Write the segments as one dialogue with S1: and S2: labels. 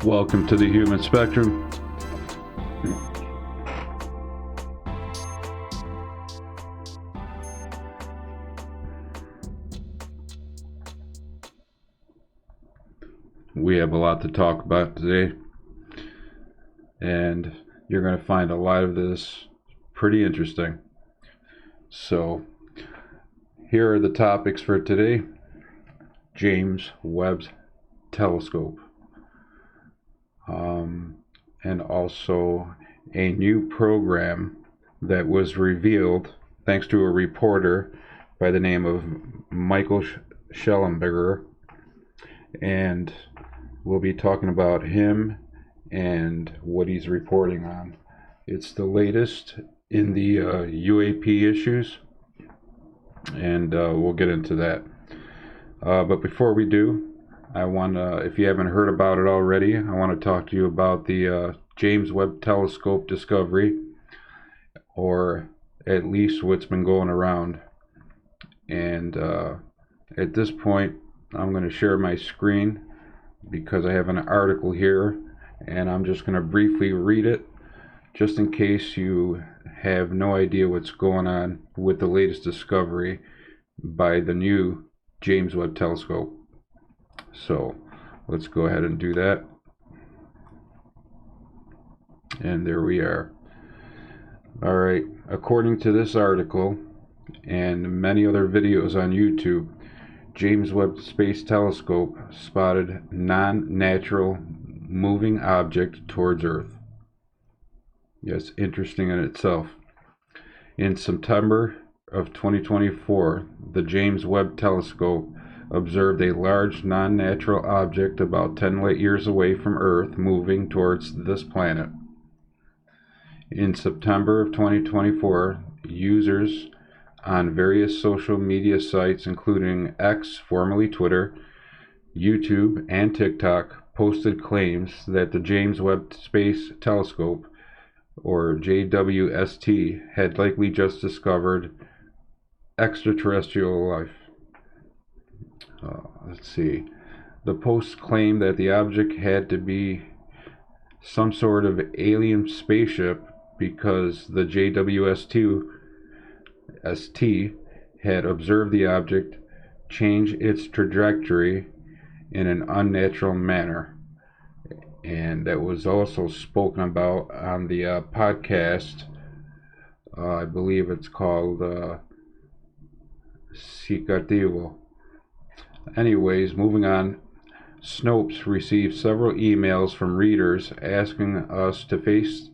S1: Welcome to the Human Spectrum. We have a lot to talk about today, and you're going to find a lot of this pretty interesting. So, here are the topics for today. James Webb Telescope. And also a new program that was revealed thanks to a reporter by the name of Michael Schellenberger, and we'll be talking about him and what he's reporting on. It's the latest in the UAP issues, and we'll get into that. But before we do, I want to, if you haven't heard about it already, I want to talk to you about the James Webb Telescope discovery, or at least what's been going around. And at this point, I'm going to share my screen because I have an article here, and I'm just going to briefly read it, just in case you have no idea what's going on with the latest discovery by the new James Webb Telescope. So let's go ahead and do that. And there we are. All right, according to this article and many other videos on YouTube, James Webb Space Telescope spotted non-natural moving object towards Earth. Yes, interesting in itself. In September of 2024, the James Webb Telescope observed a large non-natural object about 10 light years away from Earth moving towards this planet. In September of 2024, users on various social media sites including X, formerly Twitter, YouTube, and TikTok posted claims that the James Webb Space Telescope, or JWST, had likely just discovered extraterrestrial life. Let's see. The posts claimed that the object had to be some sort of alien spaceship because the JWST had observed the object change its trajectory in an unnatural manner. And that was also spoken about on the podcast. I believe it's called tiqets.tp.st. Anyways, moving on. Snopes received several emails from readers asking us to face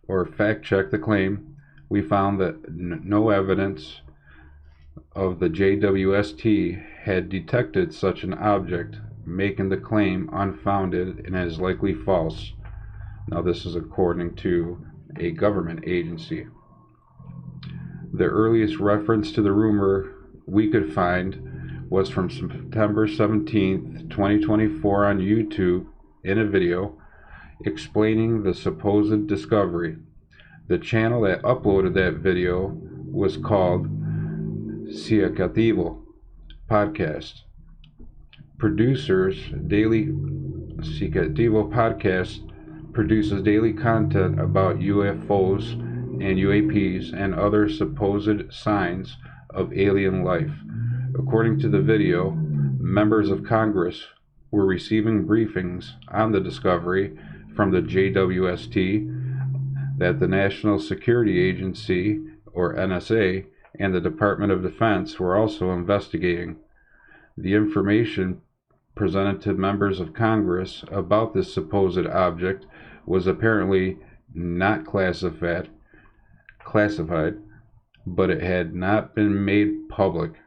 S1: or fact check the claim. We found that no evidence of the JWST had detected such an object, making the claim unfounded and as likely false. Now, this is according to a government agency. The earliest reference to the rumor we could find was from September 17th, 2024 on YouTube in a video explaining the supposed discovery. The channel that uploaded that video was called tiqets.tp.st. Podcast produces daily content about UFOs and UAPs and other supposed signs of alien life. According to the video, members of Congress were receiving briefings on the discovery from the JWST that the National Security Agency, or NSA, and the Department of Defense were also investigating. The information presented to members of Congress about this supposed object was apparently not classified, but it had not been made public.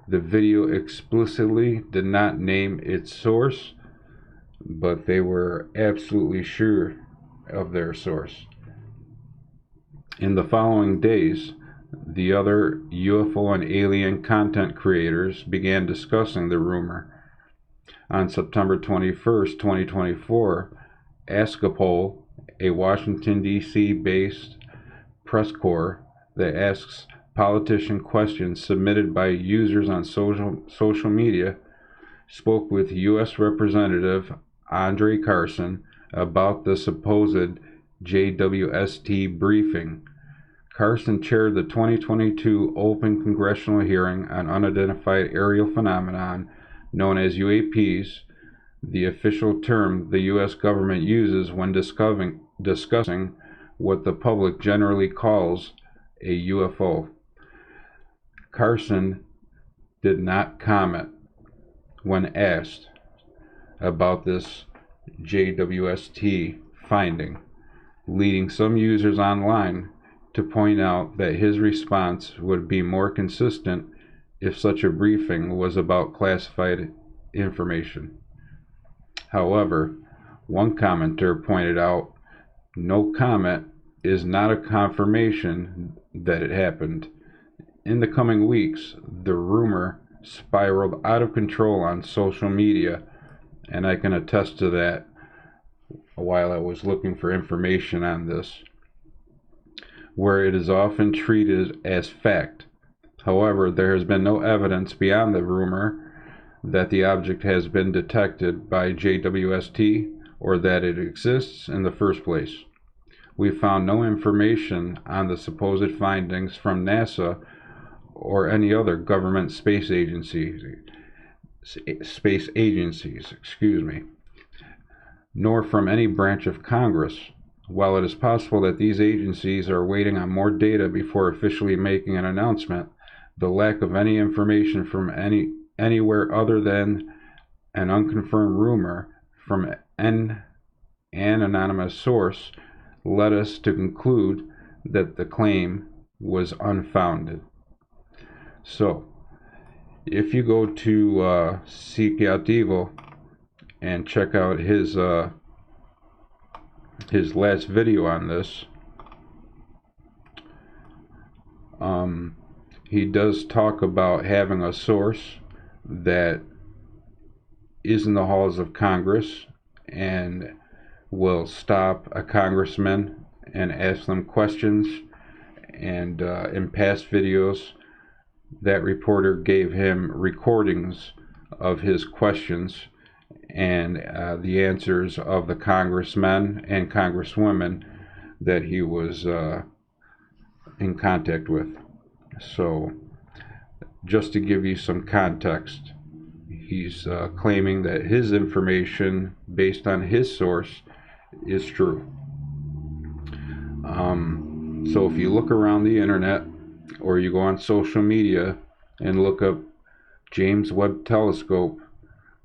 S1: The video explicitly did not name its source, but they were absolutely sure of their source. In the following days, the other UFO and alien content creators began discussing the rumor. On September 21st, 2024, Askapol, a Washington, D.C. based press corps that asks politician questions submitted by users on social media, spoke with U.S. Representative Andre Carson about the supposed JWST briefing. Carson chaired the 2022 open congressional hearing on unidentified aerial phenomenon known as UAPs, the official term the U.S. government uses when discussing what the public generally calls a UFO. Carson did not comment when asked about this JWST finding, leading some users online to point out that his response would be more consistent if such a briefing was about classified information. However, one commenter pointed out, no comment is not a confirmation that it happened. In the coming weeks, the rumor spiraled out of control on social media, and I can attest to that while I was looking for information on this, where it is often treated as fact. However, there has been no evidence beyond the rumor that the object has been detected by JWST or that it exists in the first place. We found no information on the supposed findings from NASA or any other government space agencies, nor from any branch of Congress. While it is possible that these agencies are waiting on more data before officially making an announcement, the lack of any information from anywhere other than an unconfirmed rumor from an anonymous source led us to conclude that the claim was unfounded. So, if you go to tiqets.tp.st and check out his last video on this, he does talk about having a source that is in the halls of Congress and will stop a congressman and ask them questions. And in past videos, that reporter gave him recordings of his questions and the answers of the congressmen and congresswomen that he was in contact with. So, just to give you some context, he's claiming that his information, based on his source, is true. So if you look around the internet or you go on social media and look up James Webb Telescope,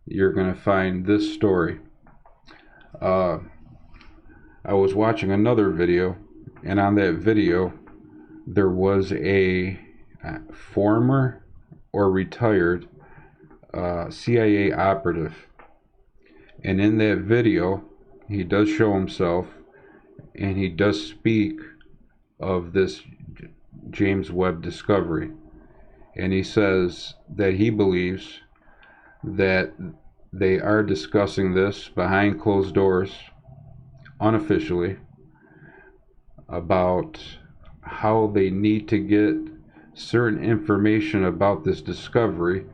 S1: you're going to find this story. I was watching another video, and on that video there was a former or retired CIA operative, and in that video he does show himself and he does speak of this James Webb discovery, and he says that he believes that they are discussing this behind closed doors, unofficially, about how they need to get certain information about this discovery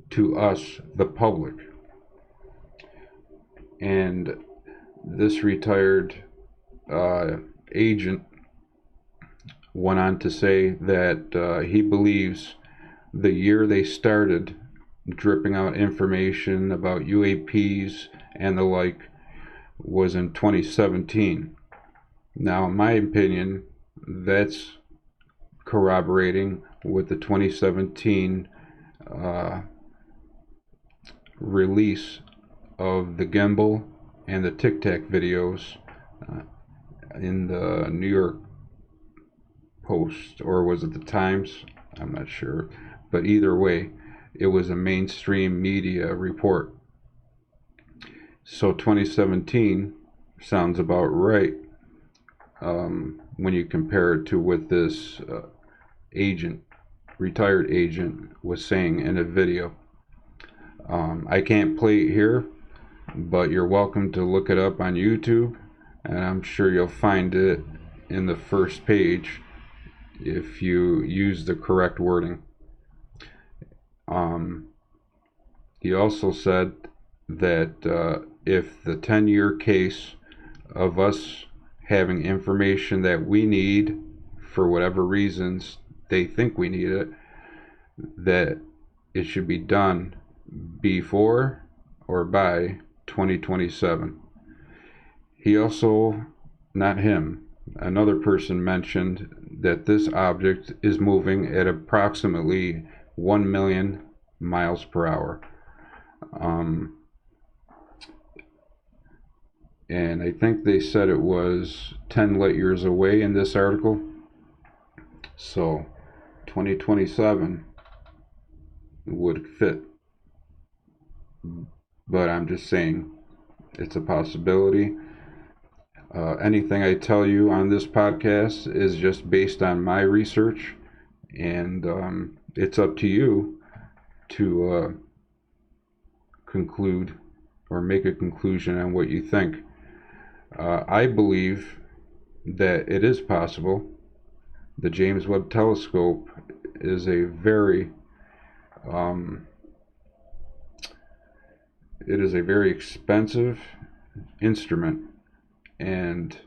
S1: to us, the public. And this retired agent went on to say that he believes the year they started dripping out information about UAPs and the like was in 2017. Now, in my opinion, that's corroborating with the 2017 release of the gimbal and the Tic Tac videos in the New York Post, or was it the Times? I'm not sure, but either way, it was a mainstream media report. So 2017 sounds about right when you compare it to what this retired agent was saying in a video. I can't play it here, but you're welcome to look it up on YouTube, and I'm sure you'll find it in the first page if you use the correct wording. He also said that if the 10-year case of us having information that we need for whatever reasons they think we need it, that it should be done before or by 2027. He also, not him, another person mentioned that this object is moving at approximately 1 million miles per hour. And I think they said it was 10 light years away in this article. So 2027 would fit. But I'm just saying, it's a possibility. Anything I tell you on this podcast is just based on my research, and it's up to you to conclude or make a conclusion on what you think. I believe that it is possible. The James Webb Telescope is a very expensive instrument, and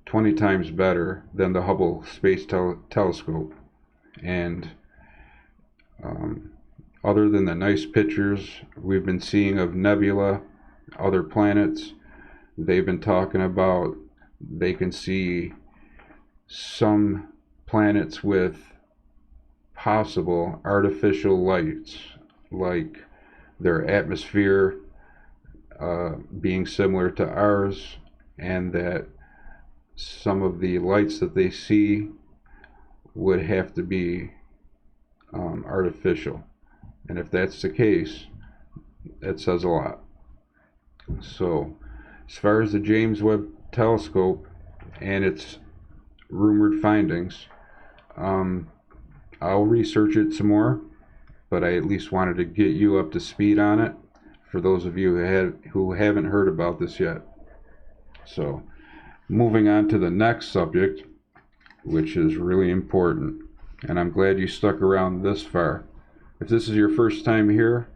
S1: 20 times better than the Hubble Space Telescope. And other than the nice pictures we've been seeing of nebula, other planets, they've been talking about they can see some planets with possible artificial lights, like their atmosphere being similar to ours, and that some of the lights that they see would have to be artificial. And if that's the case, that says a lot. So, as far as the James Webb Telescope and its rumored findings, I'll research it some more, but I at least wanted to get you up to speed on it for those of you who haven't heard about this yet. So, moving on to the next subject, which is really important, and I'm glad you stuck around this far. If this is your first time here,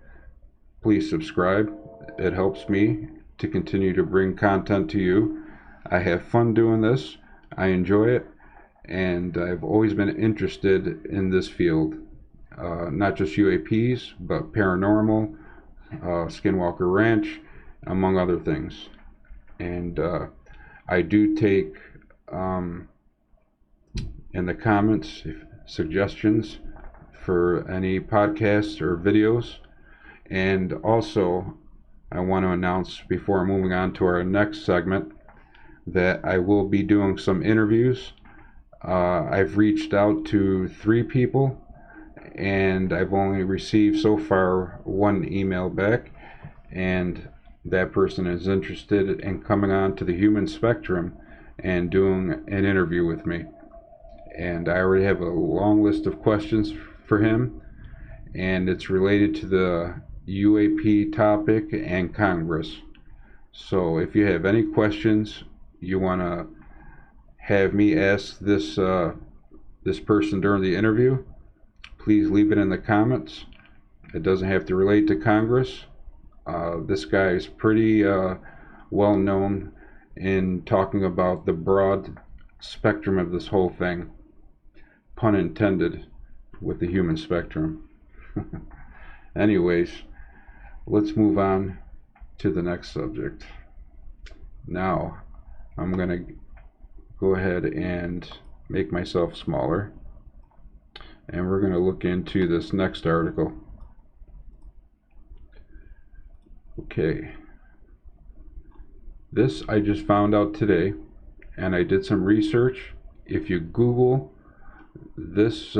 S1: please subscribe. It helps me to continue to bring content to you. I have fun doing this. I enjoy it, and I've always been interested in this field. Not just UAPs, but paranormal, Skinwalker Ranch, among other things. And I do take in the comments suggestions for any podcasts or videos. And also, I want to announce before moving on to our next segment that I will be doing some interviews. I've reached out to 3 people, and I've only received so far 1 email back, and that person is interested in coming on to the human spectrum and doing an interview with me. And I already have a long list of questions for him, and it's related to the UAP topic and Congress. So if you have any questions you want to have me ask this person during the interview, please leave it in the comments. It doesn't have to relate to Congress. This guy is pretty well known in talking about the broad spectrum of this whole thing. Pun intended with the human spectrum. Anyways, let's move on to the next subject. Now, I'm going to go ahead and make myself smaller, and we're going to look into this next article. Okay. This I just found out today, and I did some research. If you Google this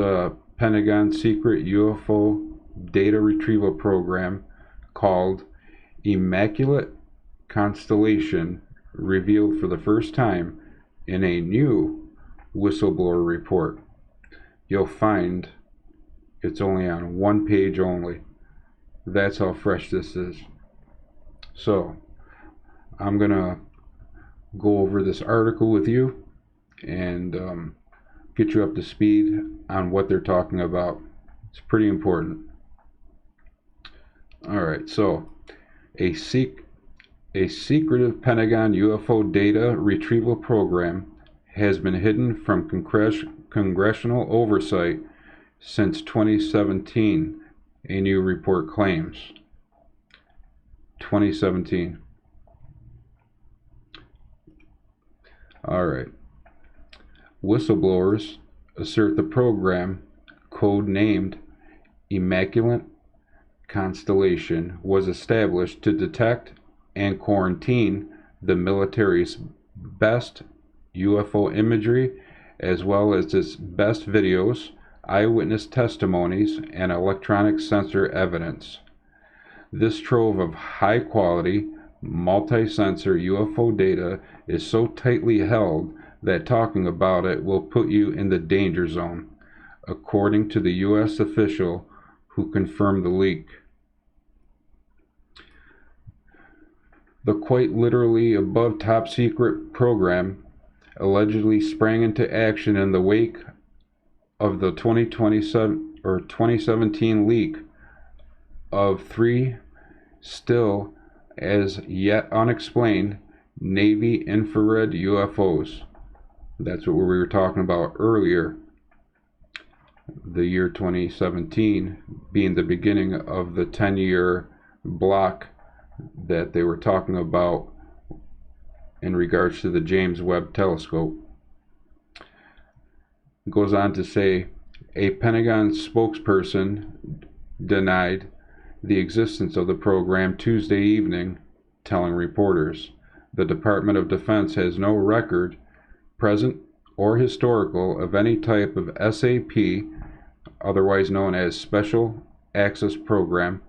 S1: Pentagon secret UFO data retrieval program called Immaculate Constellation revealed for the first time in a new whistleblower report, you'll find it's only on 1 page only. That's how fresh this is. So I'm gonna go over this article with you and get you up to speed on what they're talking about. It's pretty important. Alright, so a A secretive Pentagon UFO data retrieval program has been hidden from congressional oversight since 2017, a new report claims. 2017. All right. Whistleblowers assert the program, code-named Immaculate Constellation, was established to detect and quarantine the military's best UFO imagery, as well as its best videos, eyewitness testimonies, and electronic sensor evidence. This trove of high-quality, multi-sensor UFO data is so tightly held that talking about it will put you in the danger zone, according to the U.S. official who confirmed the leak. The quite literally above top secret program allegedly sprang into action in the wake of the 2017 leak of 3 still as yet unexplained Navy infrared UFOs. That's what we were talking about earlier. The year 2017 being the beginning of the 10-year block that they were talking about in regards to the James Webb Telescope. It goes on to say, a Pentagon spokesperson denied the existence of the program Tuesday evening, telling reporters, the Department of Defense has no record, present or historical, of any type of SAP, otherwise known as Special Access Program,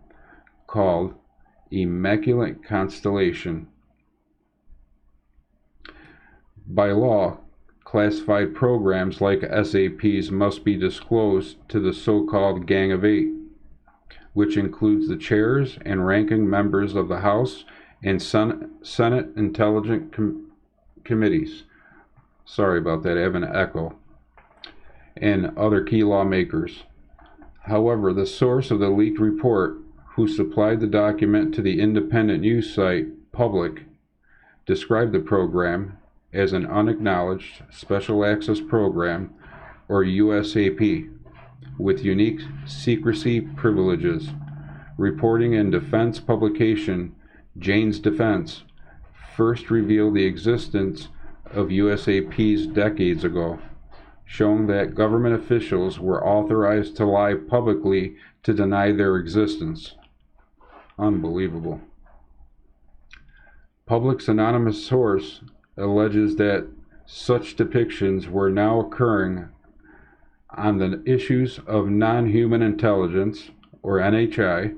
S1: called Immaculate Constellation. By law, classified programs like SAPs must be disclosed to the so-called Gang of Eight, which includes the chairs and ranking members of the House and Senate Intelligence Committees. Sorry about that, I have an echo. And other key lawmakers. However, the source of the leaked report, who supplied the document to the independent news site Public, described the program as an unacknowledged special access program, or USAP, with unique secrecy privileges. Reporting in defense publication Jane's Defense first revealed the existence of USAPs decades ago, showing that government officials were authorized to lie publicly to deny their existence. Unbelievable. Public's anonymous source alleges that such depictions were now occurring on the issues of non-human intelligence, or NHI,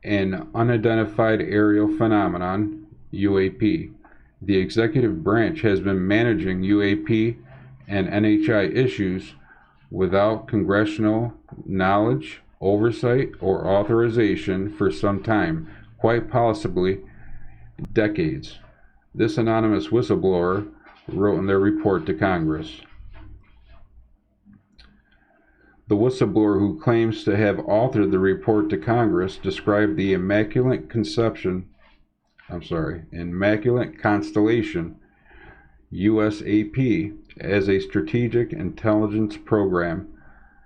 S1: and unidentified aerial phenomenon, UAP. The executive branch has been managing UAP and NHI issues without congressional knowledge, oversight, or authorization for some time, quite possibly decades. This anonymous whistleblower wrote in their report to Congress. The whistleblower, who claims to have authored the report to Congress, described the Immaculate Constellation, USAP, as a strategic intelligence program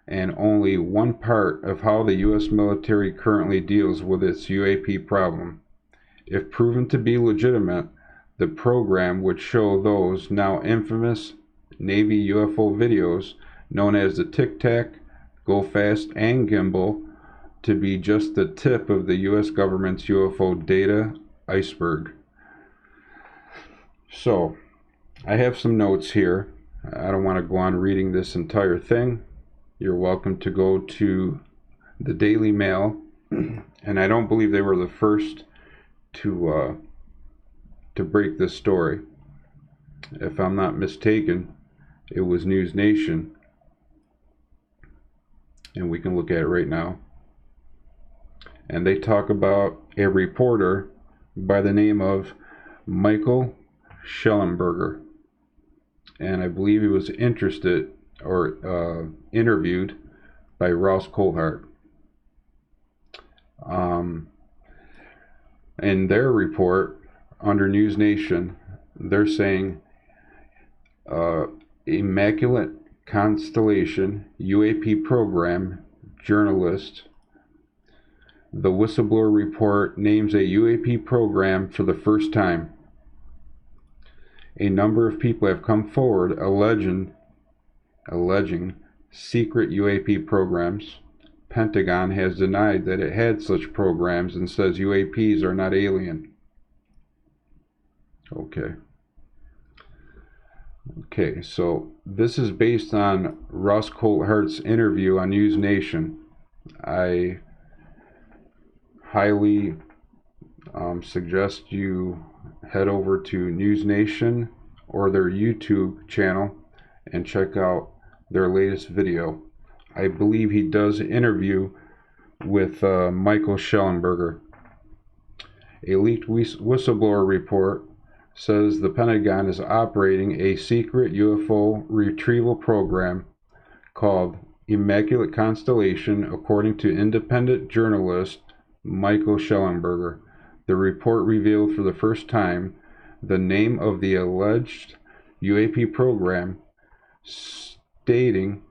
S1: and only one part of how the U.S. military currently deals with its UAP problem. If proven to be legitimate, the program would show those now infamous Navy UFO videos known as the Tic Tac, Go Fast, and Gimbal to be just the tip of the U.S. government's UFO data iceberg. So, I have some notes here. I don't want to go on reading this entire thing. You're welcome to go to the Daily Mail, and I don't believe they were the first to break this story. If I'm not mistaken, it was News Nation, and we can look at it right now. And they talk about a reporter by the name of Michael Schellenberger, and I believe he was interested or interviewed by Ross Coulthart. In their report, under News Nation, they're saying Immaculate Constellation UAP program journalist. The Whistleblower report names a UAP program for the first time. A number of people have come forward alleging secret UAP programs. Pentagon has denied that it had such programs and says UAPs are not alien. Okay, so this is based on Ross Coulthart's interview on News Nation. I highly suggest you head over to News Nation or their YouTube channel and check out their latest video. I believe he does an interview with Michael Schellenberger. A leaked whistleblower report says the Pentagon is operating a secret UFO retrieval program called Immaculate Constellation, according to independent journalist Michael Schellenberger. The report revealed for the first time the name of the alleged UAP program, stating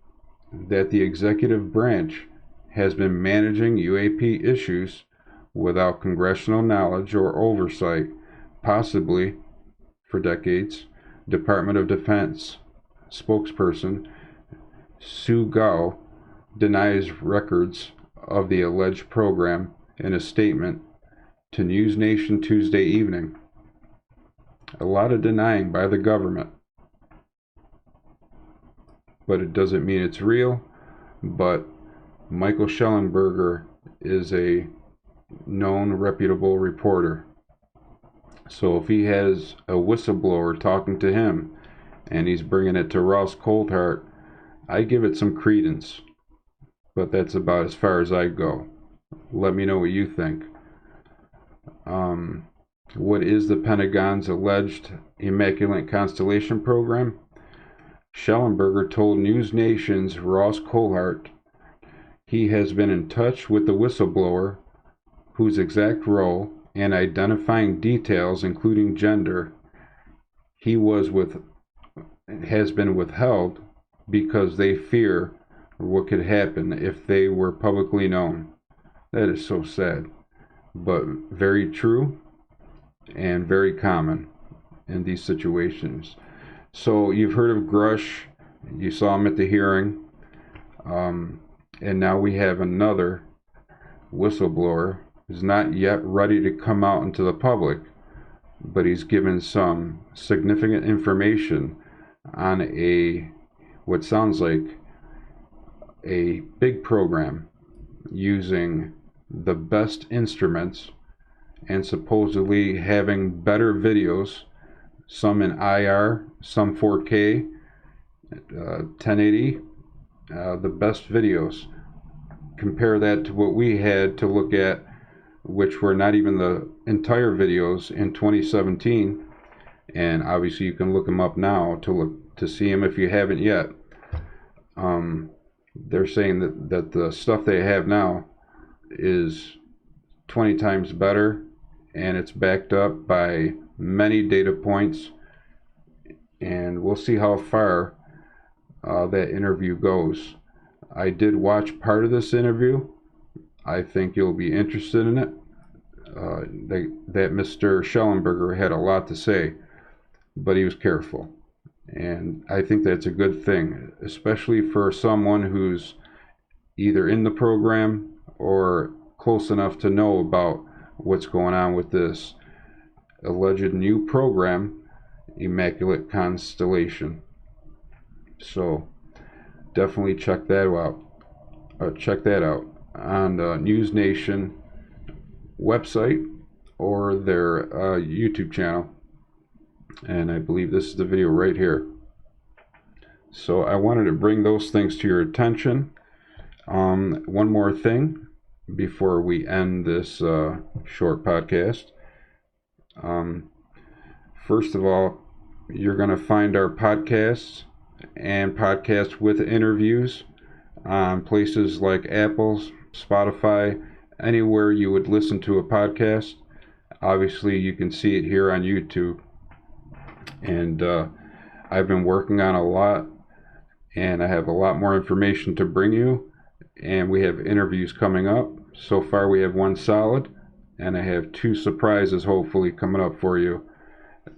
S1: that the executive branch has been managing UAP issues without congressional knowledge or oversight, possibly for decades. Department of Defense spokesperson Sue Gao denies records of the alleged program in a statement to News Nation Tuesday evening. A lot of denying by the government, but it doesn't mean it's real. But Michael Schellenberger is a known, reputable reporter. So if he has a whistleblower talking to him and he's bringing it to Ross Coulthart, I give it some credence. But that's about as far as I go. Let me know what you think. What is the Pentagon's alleged Immaculate Constellation program? Schellenberger told News Nation's Ross Coulthart he has been in touch with the whistleblower, whose exact role and identifying details, including gender, has been withheld because they fear what could happen if they were publicly known. That is so sad, but very true and very common in these situations. So you've heard of Grush, you saw him at the hearing, and now we have another whistleblower who's not yet ready to come out into the public, but he's given some significant information on what sounds like a big program using the best instruments and supposedly having better videos, some in IR, some 4K, 1080, the best videos. Compare that to what we had to look at, which were not even the entire videos in 2017, and obviously you can look them up now to see them if you haven't yet. They're saying that the stuff they have now is 20 times better, and it's backed up by many data points, and we'll see how far that interview goes. I did watch part of this interview. I think you'll be interested in it. That Mr. Schellenberger had a lot to say, but he was careful. And I think that's a good thing, especially for someone who's either in the program or close enough to know about what's going on with this alleged new program, Immaculate Constellation. So definitely check that out on the News Nation website or their YouTube channel. And I believe this is the video right here. So I wanted to bring those things to your attention. One more thing before we end this short podcast. First of all, you're going to find our podcasts and podcasts with interviews on places like Apple, Spotify, anywhere you would listen to a podcast. Obviously, you can see it here on YouTube. And I've been working on a lot, and I have a lot more information to bring you. And we have interviews coming up. So far, we have one solid, and I have 2 surprises hopefully coming up for you.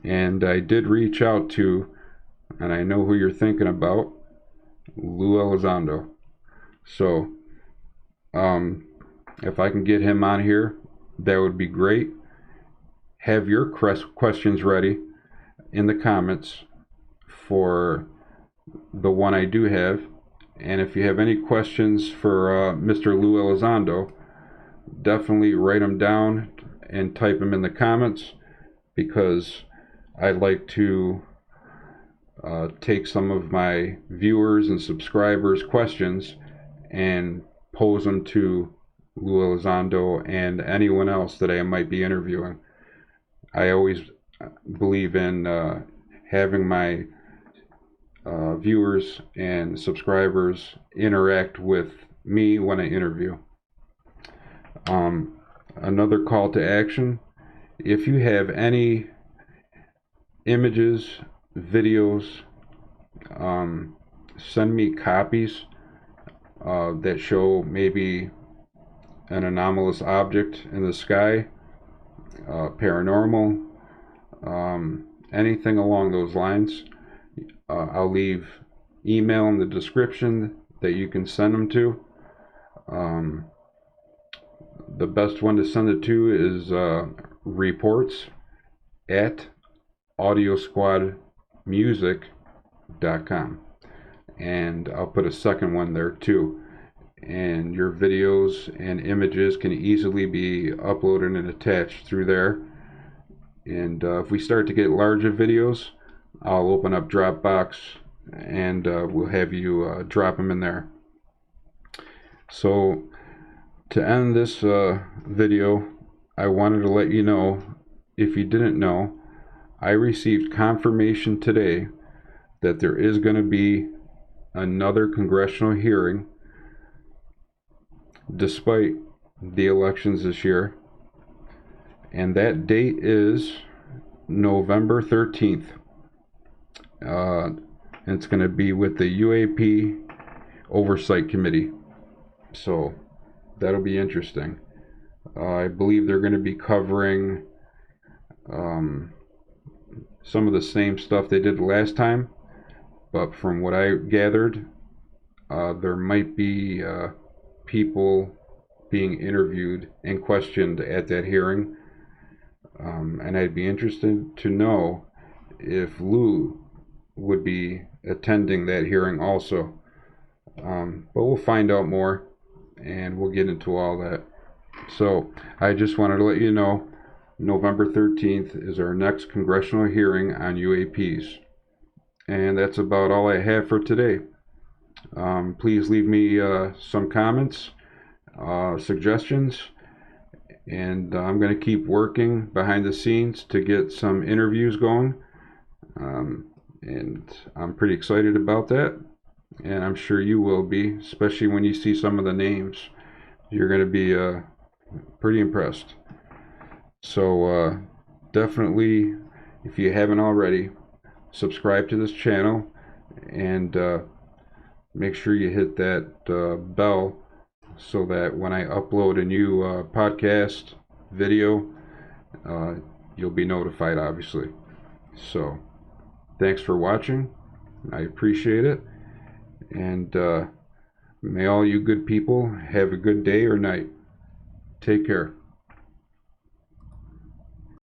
S1: And I did reach out to, and I know who you're thinking about, Lou Elizondo. So if I can get him on here, that would be great. Have your questions ready in the comments for the one I do have. And if you have any questions for Mr. Lou Elizondo, definitely write them down and type them in the comments, because I'd like to take some of my viewers and subscribers' questions and pose them to Lou Elizondo and anyone else that I might be interviewing. I always believe in having my viewers and subscribers interact with me when I interview. Another call to action: if you have any images, videos, send me copies that show maybe an anomalous object in the sky, paranormal, anything along those lines. I'll leave email in the description that you can send them to. The best one to send it to is reports@audiosquadmusic.com, and I'll put a second one there too. And your videos and images can easily be uploaded and attached through there. And if we start to get larger videos, I'll open up Dropbox and we'll have you drop them in there. So to end this video, I wanted to let you know, if you didn't know, I received confirmation today that there is going to be another congressional hearing despite the elections this year, and that date is November 13th. It's going to be with the UAP Oversight Committee, so that'll be interesting. I believe they're going to be covering some of the same stuff they did last time, but from what I gathered, there might be people being interviewed and questioned at that hearing, and I'd be interested to know if Lou would be attending that hearing also. But we'll find out more, and we'll get into all that. So I just wanted to let you know, November 13th is our next congressional hearing on UAPs. And that's about all I have for today. Please leave me some comments, suggestions, and I'm going to keep working behind the scenes to get some interviews going. And I'm pretty excited about that, and I'm sure you will be, especially when you see some of the names. You're going to be pretty impressed. So definitely, if you haven't already, subscribe to this channel, and make sure you hit that bell so that when I upload a new podcast video, you'll be notified, obviously. So thanks for watching. I appreciate it. And may all you good people have a good day or night. Take care.